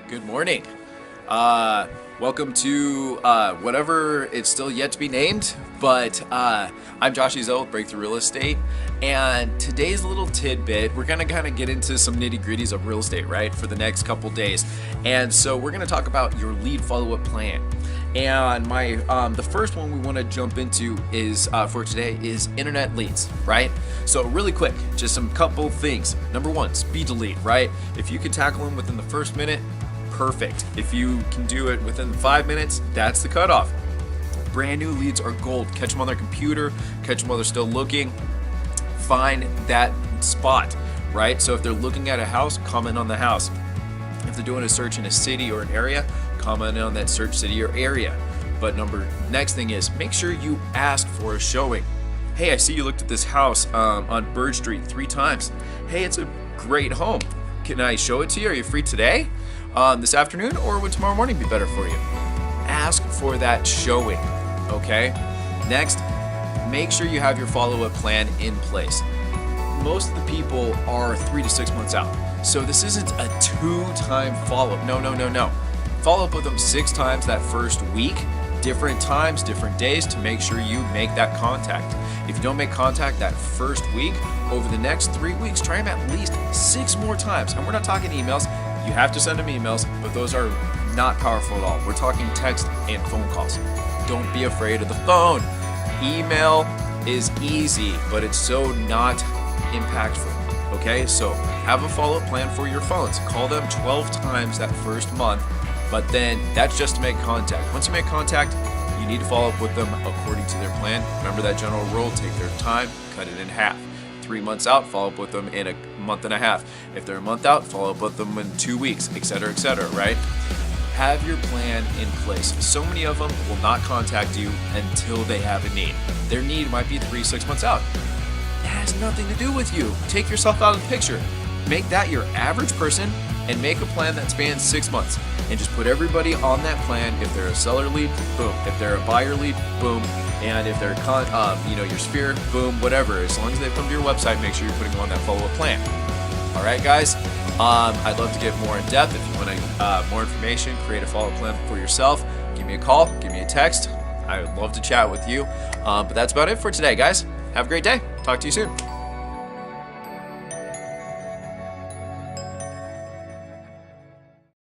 Good morning. Welcome to whatever it's still yet to be named, but I'm Josh Ezell with Breakthrough Real Estate, and today's little tidbit, we're going to kind of get into some nitty-gritties of real estate, right, for the next couple days. And so we're going to talk about your lead follow-up plan. And the first one we want to jump into is for today is internet leads, right? So really quick, just some couple things. Number one, speed to lead, right? If you can tackle them within the first minute, perfect. If you can do it within 5 minutes, that's the cutoff. Brand new leads are gold. Catch them on their computer, catch them while they're still looking. Find that spot, right? So if they're looking at a house, comment on the house. If they're doing a search in a city or an area, comment on that search city or area. But next thing is make sure you ask for a showing. Hey, I see you looked at this house on Bird Street 3 times. Hey, it's a great home. Can I show it to you? Are you free today? This afternoon, or would tomorrow morning be better for you? Ask for that showing, okay? Next, make sure you have your follow-up plan in place. Most of the people are 3 to 6 months out, so this isn't a 2-time follow-up. No. Follow up with them 6 times that first week, different times, different days, to make sure you make that contact. If you don't make contact that first week, over the next 3 weeks, try them at least 6 more times. And we're not talking emails. You have to send them emails, but those are not powerful at all. We're talking text and phone calls. Don't be afraid of the phone. Email is easy, but it's so not impactful. Okay, so have a follow-up plan for your phones. Call them 12 times that first month, but then that's just to make contact. Once you make contact, you need to follow up with them according to their plan. Remember that general rule, take their time, cut it in half. 3 months out, follow up with them in a month and a half. If they're a month out, follow up with them in 2 weeks, etc., right? Have your plan in place. So many of them will not contact you until they have a need. Their need might be 3-6 months out. That has nothing to do with you. Take yourself out of the picture. Make that your average person and make a plan that spans 6 months. And just put everybody on that plan. If they're a seller lead, boom. If they're a buyer lead, boom. And if they're your sphere, boom, whatever. As long as they come to your website, make sure you're putting them on that follow-up plan. All right, guys. I'd love to get more in depth. If you want more information, create a follow-up plan for yourself, give me a call, give me a text. I would love to chat with you. But that's about it for today, guys. Have a great day. Talk to you soon.